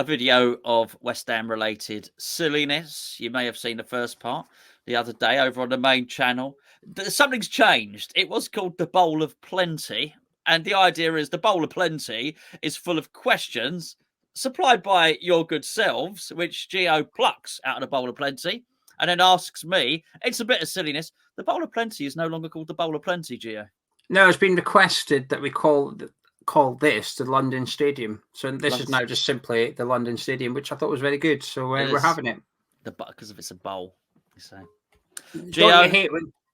a video of West Ham related silliness. You may have seen the first part the other day over on the main channel. Something's changed. It was called the Bowl of Plenty. And the idea is the Bowl of Plenty is full of questions supplied by your good selves, which Geo plucks out of the Bowl of Plenty and then asks me. It's a bit of silliness. The Bowl of Plenty is no longer called the Bowl of Plenty, Geo. No, it's been requested that we call this the London Stadium. So this is now just simply the London Stadium, which I thought was very good. So we're having it. Because of it's a bowl, you say.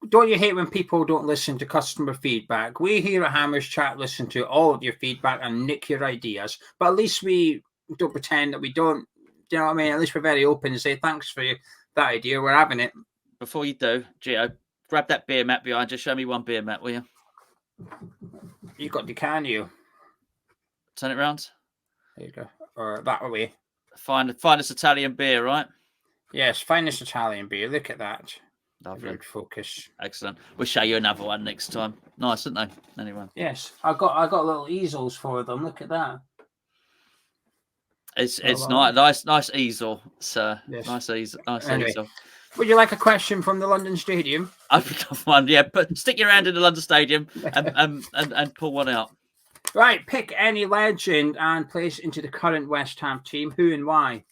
Don't you hate when people don't listen to customer feedback? We here at Hammers Chat listen to all of your feedback and nick your ideas, but at least we don't pretend that we don't. You know what I mean? At least we're very open and say thanks for that idea. We're having it. Before you do, Gio, grab that beer mat behind. Just show me one beer mat, will you? You got the can, you. Turn it round. There you go. Or that way. Finest Italian beer, right? Yes, finest Italian beer. Look at that. Lovely. Good focus. Excellent. We'll show you another one next time. Nice, aren't they? Anyway. Yes, I got little easels for them. Look at that. It's nice easel, sir. Yes. Nice easel. Would you like a question from the London Stadium? I've got one, yeah. But stick your hand in the London Stadium and pull one out. Right, pick any legend and place into the current West Ham team. Who and why?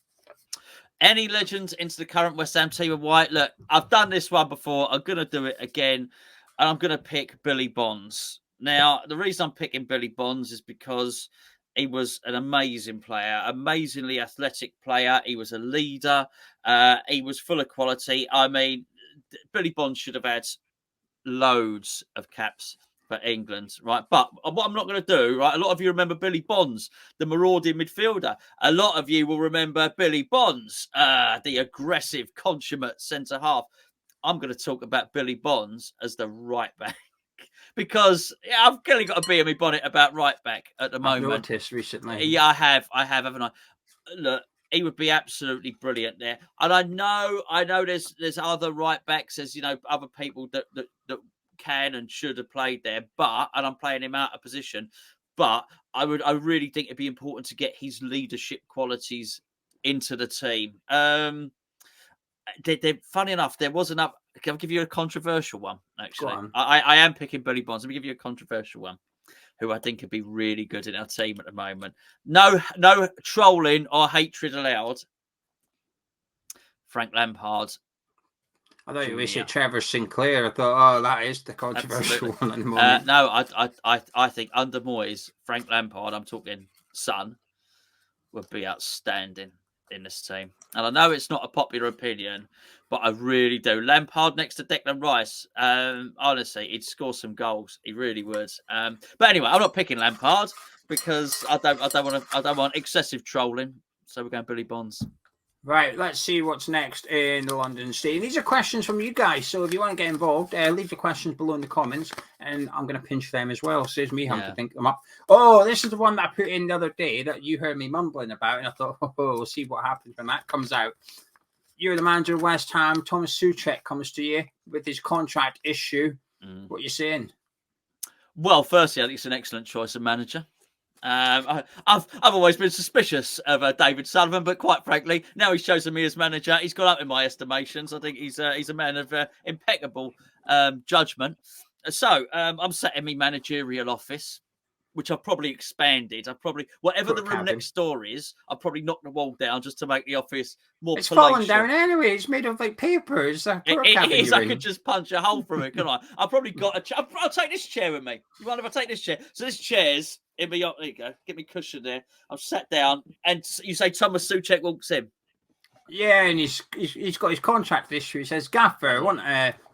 Any legends into the current West Ham team of white? Look, I've done this one before. I'm going to do it again. And I'm going to pick Billy Bonds. Now, the reason I'm picking Billy Bonds is because he was an amazing player, amazingly athletic player. He was a leader. He was full of quality. I mean, Billy Bonds should have had loads of caps for England, right? But what I'm not going to do, right? A lot of you remember Billy Bonds, the marauding midfielder. A lot of you will remember Billy Bonds, the aggressive, consummate centre half. I'm going to talk about Billy Bonds as the right back because I've clearly got a bee in my bonnet about right back at the moment. I've noticed recently. Yeah, I have, haven't I? Look, he would be absolutely brilliant there. And I know there's other right backs, there's other people that can and should have played there, and I'm playing him out of position. But I really think it'd be important to get his leadership qualities into the team. Funny enough, there was enough. I'll give you a controversial one, actually. I am picking Billy Bonds. Let me give you a controversial one, who I think could be really good in our team at the moment. No trolling or hatred allowed. Frank Lampard. I thought you were saying Trevor Sinclair. I thought, that is the controversial one at the moment. No, I think under Moyes, Frank Lampard, I'm talking son, would be outstanding in this team. And I know it's not a popular opinion, but I really do. Lampard next to Declan Rice, honestly, he'd score some goals. He really would. But anyway, I'm not picking Lampard because I don't want excessive trolling. So we're going Billy Bonds. Right, let's see what's next in the London Stadium. These are questions from you guys, so if you want to get involved, leave your questions below in the comments, and I'm going to pinch them as well. Saves me having to think them up. Oh, this is the one that I put in the other day that you heard me mumbling about, and I thought, we'll see what happens when that comes out. You're the manager of West Ham. Thomas Souček comes to you with his contract issue. What are you saying? Well, firstly, I think it's an excellent choice of manager. I've always been suspicious of David Sullivan, but quite frankly, now he's chosen me as manager, he's got up in my estimations. I think he's a man of impeccable judgment. So I'm sat in my managerial office, which I've probably expanded. Whatever the room next door is, I've probably knocked the wall down just to make the office more It's palatial. fallen down anyway. It's made of like papers. It is. I could just punch a hole through it, couldn't I? I've probably got I'll take this chair with me. You mind if I take this chair? So this chair's in my... There you go. Get me cushion there. I'm sat down, and you say Thomas Souček walks in. Yeah, and he's got his contract issue. He says, Gaffer, I want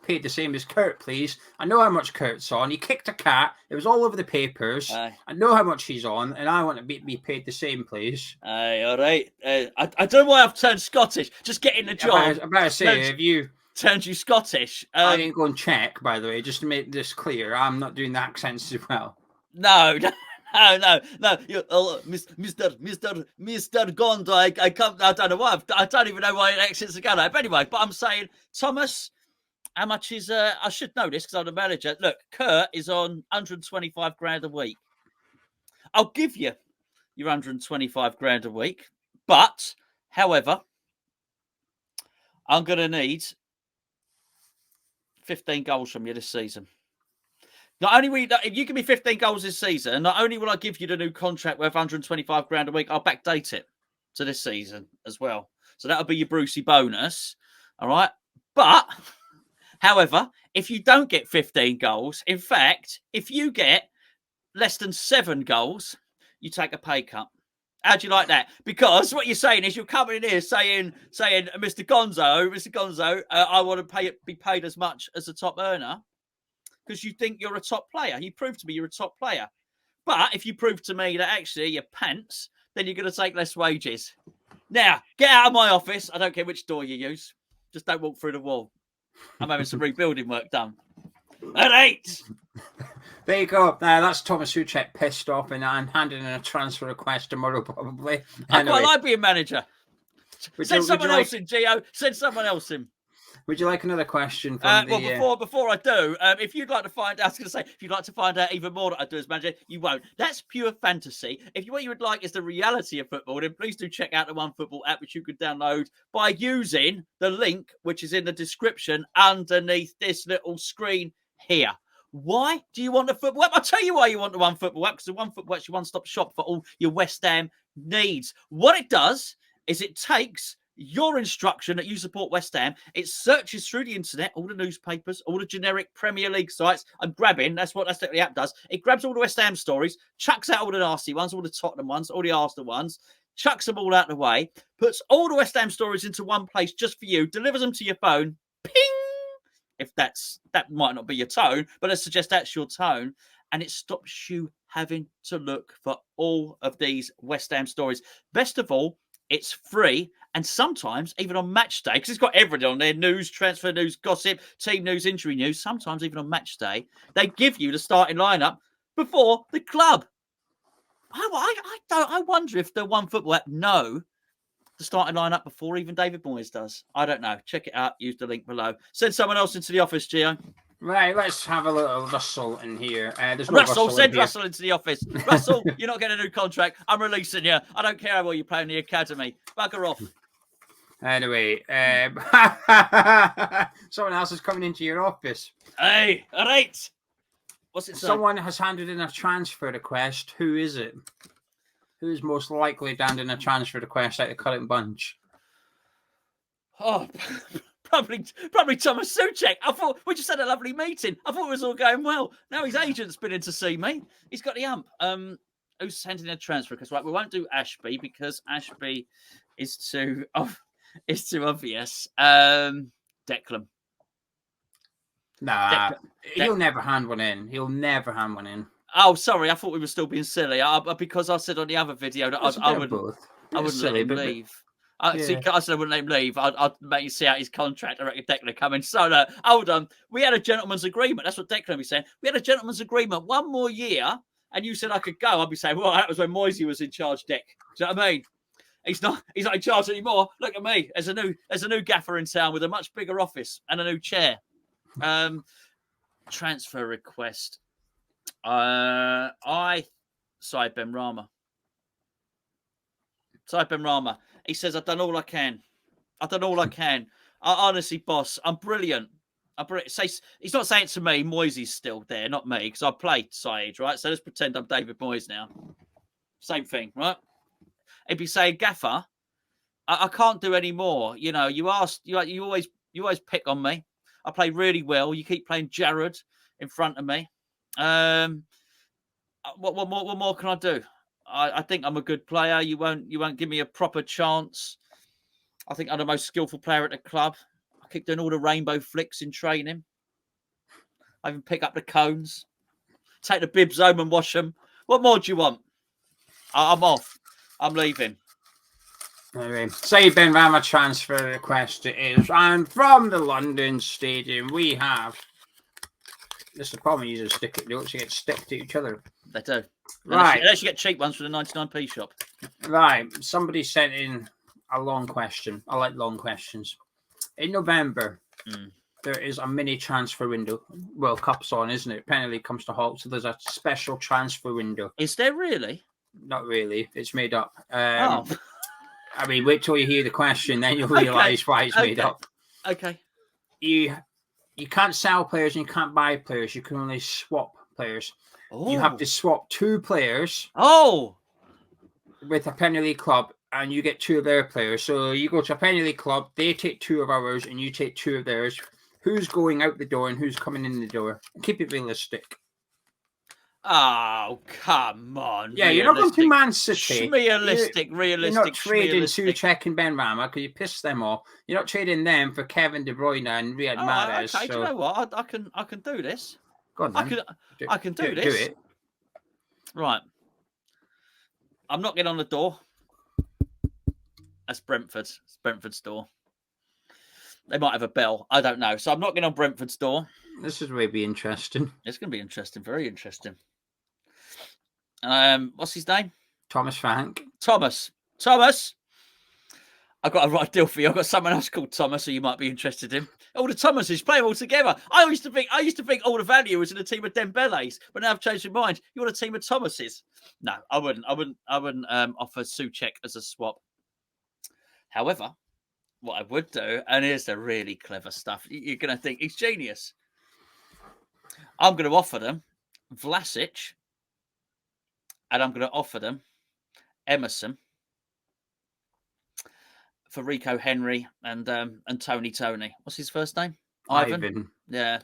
paid the same as Kurt, please. I know how much Kurt's on. He kicked a cat. It was all over the papers. I know how much he's on, and I want to be paid the same, please. All right. I don't know why I've turned Scottish. Just getting the job. I'm about to say, if you... Turned you Scottish. I didn't go and check, by the way, just to make this clear. I'm not doing the accents as well. No. Mr. Gonzo, I come. I don't know why. I don't even know why accents are going out. But anyway, I'm saying, Thomas, how much is? I should know this because I'm the manager. Look, Kurt is on 125 grand a week. I'll give you your 125 grand a week, But, however, I'm going to need 15 goals from you this season. Not only will you, if you give me 15 goals this season, not only will I give you the new contract worth 125 grand a week, I'll backdate it to this season as well. So that'll be your Brucey bonus. All right. But, however, if you don't get 15 goals, in fact, if you get less than 7 goals, you take a pay cut. How do you like that? Because what you're saying is you're coming in here saying, Mr. Gonzo, I want to be paid as much as a top earner because you think you're a top player. You prove to me you're a top player. But if you prove to me that actually you're pants, then you're going to take less wages. Now, get out of my office. I don't care which door you use. Just don't walk through the wall. I'm having some rebuilding work done. At 8. There you go. That's Thomas Souček pissed off and handing in a transfer request tomorrow, probably. I quite like being manager. Send someone else in, Geo. Send someone else in. Would you like another question from Well, before I do, if you'd like to find out, I was going to say, if you'd like to find out even more that I do as manager, you won't. That's pure fantasy. If what you would like is the reality of football, then please do check out the OneFootball app, which you could download by using the link, which is in the description underneath this little screen here. Why do you want the football app? I'll tell you why you want the OneFootball app, because the OneFootball app is your one-stop shop for all your West Ham needs. What it does is it takes your instruction that you support West Ham, it searches through the internet, all the newspapers, all the generic Premier League sites. I'm grabbing, that's what the app does. It grabs all the West Ham stories, chucks out all the nasty ones, all the Tottenham ones, all the Arsenal ones, chucks them all out of the way, puts all the West Ham stories into one place just for you, delivers them to your phone, ping! If that might not be your tone, but let's suggest that's your tone, and it stops you having to look for all of these West Ham stories. Best of all, it's free, and sometimes even on match day, because it's got everything on there, news, transfer news, gossip, team news, injury news, sometimes even on match day, they give you the starting lineup before the club. I wonder if the OneFootball app know the starting lineup before even David Moyes does. I don't know. Check it out. Use the link below. Send someone else into the office, Geo. Right, let's have a little Russell in here. There's no Russell, send Russell into the office. Russell, you're not getting a new contract. I'm releasing you. I don't care how well you play in the academy. Bugger off. Anyway, someone else is coming into your office. Hey, all right. What's it say? Someone has handed in a transfer request. Who is it? Who's most likely to hand in a transfer request out of the current bunch? Oh, probably Thomas Souček. I thought we just had a lovely meeting. I thought it was all going well. Now his agent's been in to see me. He's got the ump. Who's sending a transfer request? Right, we won't do Ashby because Ashby is too obvious. Declan. Nah, he'll never hand one in. He'll never hand one in. Oh, sorry. I thought we were still being silly. Because I said on the other video that I wouldn't let him leave. I said I wouldn't let him leave. I'd make you see out his contract. I reckon Declan coming. So, hold on. We had a gentleman's agreement. That's what Declan was saying. We had a gentleman's agreement. One more year, and you said I could go. I'd be saying, well, that was when Moisey was in charge, Dick. Do you know what I mean? He's not in charge anymore. Look at me. There's a new gaffer in town with a much bigger office and a new chair. Transfer request. Said Ben Rama. He says, I've done all I can. Honestly, boss, I'm brilliant. He's not saying it to me. Moisey's still there, not me, because I played Said, right? So let's pretend I'm David Moyes now. Same thing, right? He'd be saying, Gaffer, I can't do any more. You know, you always pick on me. I play really well. You keep playing Jared in front of me. What more can I do? I think I'm a good player. You won't give me a proper chance. I think I'm the most skillful player at the club. I keep doing all the rainbow flicks in training. I even pick up the cones, take the bibs home and wash them. What more do you want? I'm off. I'm leaving. Anyway, Said Ben Rama transfer request it is. And from the London Stadium, we have... This is the problem, you just stick it. They actually get stick to each other. They do. Right. Unless you get cheap ones from the 99p shop. Right. Somebody sent in a long question. I like long questions. In November, there is a mini transfer window. World Cup's on, isn't it? Premier League comes to halt, so there's a special transfer window. Is there really? Not really. It's made up. I mean, wait till you hear the question, then you'll realise why it's made up. Okay. You can't sell players and you can't buy players. You can only swap players. You have to swap 2 players. With a Premier League club, and you get 2 of their players. So you go to a Premier League club, they take 2 of ours, and you take 2 of theirs. Who's going out the door and who's coming in the door? Keep it realistic. Oh, come on. Yeah, you're not going to Man City. Realistic. You're not trading Souček and Benrahma because you pissed them off. You're not trading them for Kevin De Bruyne and Riyad Mahrez. Okay, do you know what? I can do this. Go on, then. I can do this. Do it. Right. I'm knocking on the door. That's Brentford. It's Brentford's door. They might have a bell. I don't know. So I'm knocking on Brentford's door. This is going to be interesting. It's going to be interesting. Very interesting. What's his name? Thomas Frank. Thomas. I've got a right deal for you. I've got someone else called Thomas who you might be interested in. All the Thomases play them all together. I used to think all the value was in a team of Dembele's, but now I've changed my mind. You want a team of Thomases? No, I wouldn't offer Souček as a swap. However, what I would do, and here's the really clever stuff, you're going to think he's genius. I'm going to offer them Vlasic, and I'm going to offer them Emerson for Rico Henry and Tony. What's his first name? Ivan. Yeah.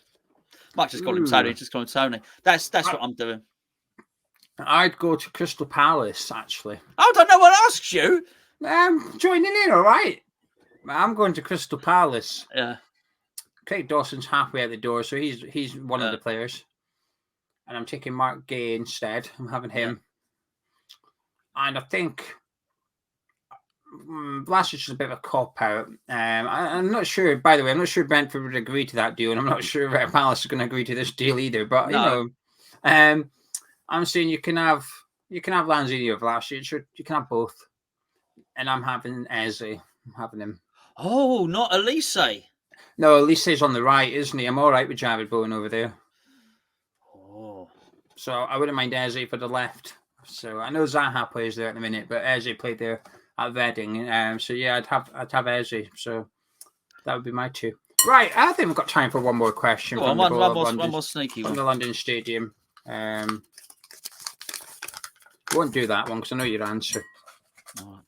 Might just call him Tony. Just call him Tony. That's what I'm doing. I'd go to Crystal Palace, actually. I don't know what asked you. Joining in, all right. I'm going to Crystal Palace. Yeah. Craig Dawson's halfway out the door, so he's one of the players. And I'm taking Mark Gay instead. I'm having him. And I think Vlasic is a bit of a cop-out. I'm not sure, by the way, I'm not sure Brentford would agree to that deal, and I'm not sure Palace is going to agree to this deal either. But, I'm saying you can have Lanzini or Vlasic, you can have both. And I'm having Eze. I'm having him. Oh, not Elise. No, Elise's on the right, isn't he? I'm all right with Jared Bowen over there. Oh. So I wouldn't mind Eze for the left. So I know Zaha plays there at the minute, but Eze played there at Reading. So yeah, I'd have Eze. So that would be my 2. Right, I think we've got time for one more question. One more sneaky one. From the London Stadium. Won't do that one because I know your answer. Oh.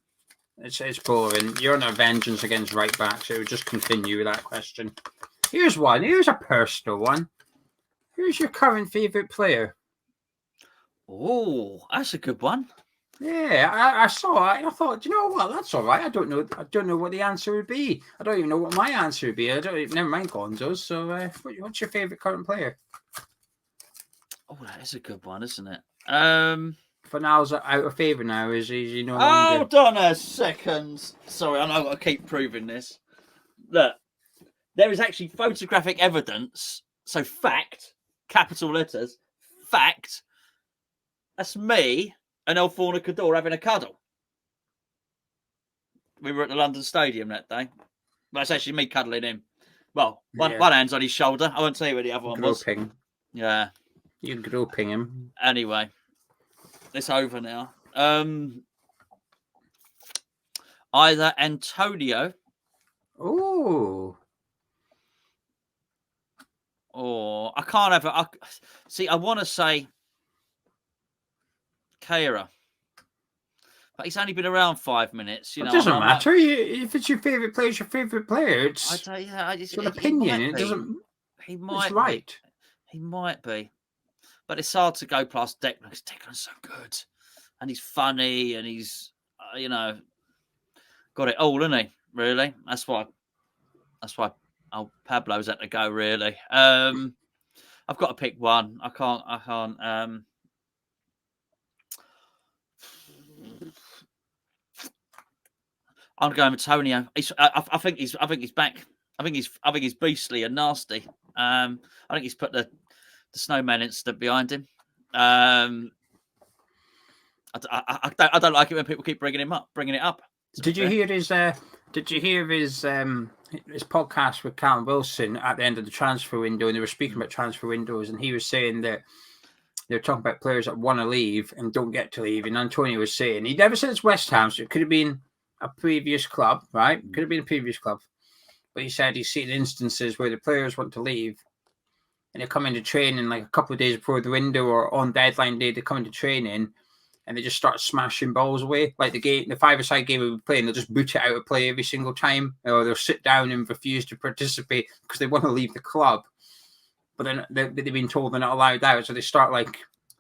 It's boring. You're on a vengeance against right back, so we'll just continue with that question. Here's one. Here's a personal one. Who's your current favourite player? Oh, that's a good one. Yeah, I saw it and I thought, do you know what? That's all right. I don't know what the answer would be. I don't even know what my answer would be. Never mind Gonzo's. So, what's your favourite current player? Oh, that is a good one, isn't it? For now's out of favour now, is he no longer... Hold on a second. Sorry, I know I've got to keep proving this. Look, there is actually photographic evidence. So fact, capital letters, fact. That's me and El Fornicador having a cuddle. We were at the London Stadium that day. That's actually me cuddling him. Well, one hand's on his shoulder. I won't tell you where the other one was. Yeah. You're groping him. Anyway. It's over now. Either Antonio. Oh. Or I can't have it. See, I want to say Kehrer. But he's only been around 5 minutes. You know, it doesn't matter. If it's your favourite player, it's your favourite player. It's an opinion. It doesn't. He might. It's right. He might be. But it's hard to go past Declan because Declan's so good. And he's funny and he's, got it all, isn't he? Really? That's why Pablo's had to go, really. I've got to pick one. I can't. I'm going with Antonio. I think he's back. I think he's beastly and nasty. I think he's put the snowman incident behind him. I don't like it when people keep bringing it up. Did you hear his podcast with Callum Wilson at the end of the transfer window? And they were speaking about transfer windows, and he was saying that they're talking about players that want to leave and don't get to leave. And Antonio was saying he never said it's West Ham, so it could have been a previous club, right? Could have been a previous club. But he said he's seen instances where the players want to leave and they come into training like a couple of days before the window or on deadline day, they come into training and they just start smashing balls away. Like the five-a-side game we were playing, they'll just boot it out of play every single time, or they'll sit down and refuse to participate because they want to leave the club. But then they've been told they're not allowed out, so they start like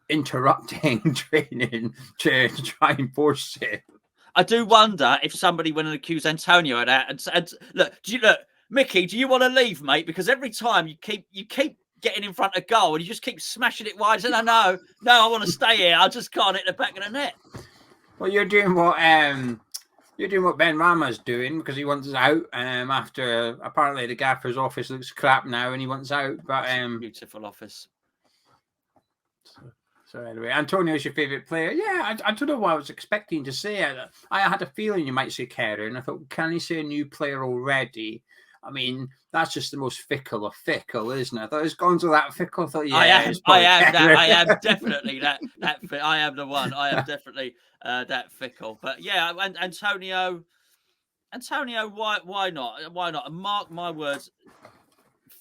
interrupting training to try and force it. I do wonder if somebody went and accused Antonio of that. And look, Mickey, do you want to leave, mate? Because every time you keep getting in front of goal and you just keep smashing it wide. And no, I want to stay here. I just can't hit the back of the net. Well, you're doing what Ben Rama's doing because he wants out. After apparently the gaffer's office looks crap now and he wants out. But beautiful office. So anyway, Antonio's your favourite player. Yeah, I don't know what I was expecting to say. I had a feeling you might say Kerr, and I thought, can he say a new player already? I mean, that's just the most fickle of fickle, isn't it? I thought, is Gonzo that fickle? I thought, yeah, I am definitely that. I am the one. I am definitely that fickle. But yeah, Antonio, why not? Why not? And mark my words,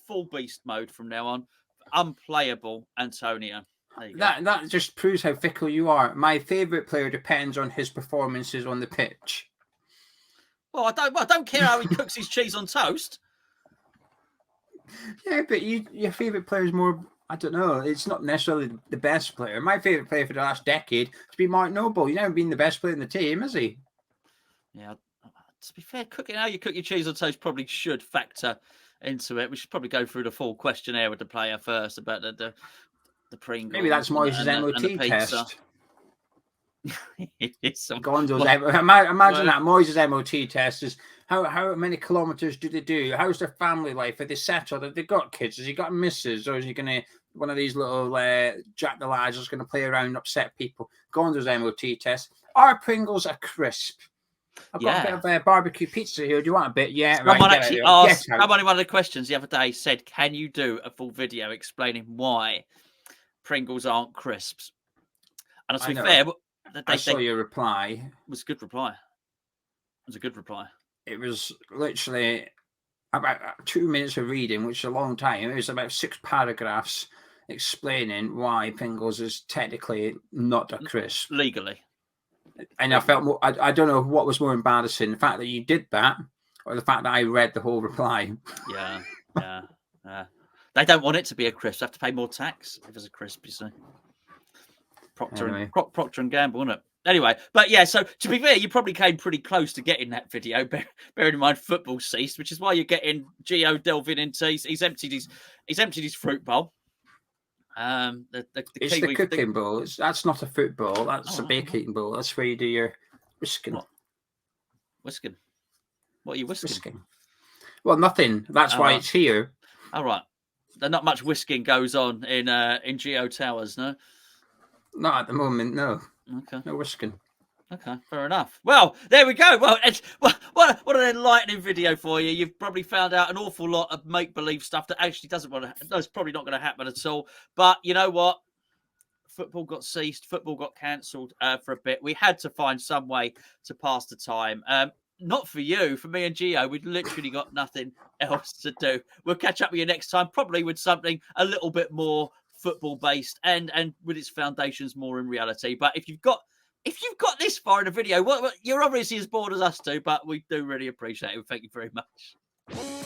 full beast mode from now on. Unplayable Antonio. That just proves how fickle you are. My favourite player depends on his performances on the pitch. Well, I don't care how he cooks his cheese on toast. Yeah, but your favourite player is more. I don't know. It's not necessarily the best player. My favourite player for the last decade has been Mark Noble. He's never been the best player in the team, has he? Yeah. To be fair, cooking how you cook your cheese on toast probably should factor into it. We should probably go through the full questionnaire with the player first about the Pringles. Maybe that's Moyes' MOT test. Gonzo's imagine that Moyes' MOT test is how many kilometers do they do? How's their family life? Are they settled? Have they got kids? Has he got a missus? Or is he gonna one of these little Jack the Lads that's gonna play around and upset people? Gonzo's MOT test. Are Pringles a crisp? I've got a bit of barbecue pizza here. Do you want a bit? Yeah. Someone actually asked. Someone in one of the questions the other day said, "Can you do a full video explaining why Pringles aren't crisps?" And to be fair, I saw your reply. It was a good reply. It was literally about 2 minutes of reading, which is a long time. It was about 6 paragraphs explaining why Pringles is technically not a crisp legally. And I felt more. I don't know what was more embarrassing: the fact that you did that, or the fact that I read the whole reply. Yeah. They don't want it to be a crisp. They have to pay more tax if it's a crisp, you see. Procter and Gamble, isn't it? Anyway, but yeah, so to be fair, you probably came pretty close to getting that video, bearing in mind football ceased, which is why you're getting Geo delving into he's emptied his fruit bowl. It's the cooking bowl. That's not a fruit bowl. That's a baking bowl. That's where you do your whisking. What? Whisking? What are you whisking? Well, nothing. That's why it's here. All right. There's not much whisking goes on in Geo Towers, no? Not at the moment, no. Okay. No whisking. Okay, fair enough. Well, there we go. Well, what an enlightening video for you. You've probably found out an awful lot of make-believe stuff that actually that's probably not going to happen at all. But you know what? Football got ceased. Football got cancelled for a bit. We had to find some way to pass the time. Not for you, for me and Geo. We've literally got nothing else to do. We'll catch up with you next time, probably with something a little bit more football-based and with its foundations more in reality. But if you've got this far in the video, you're obviously as bored as us two, but we do really appreciate it. Thank you very much.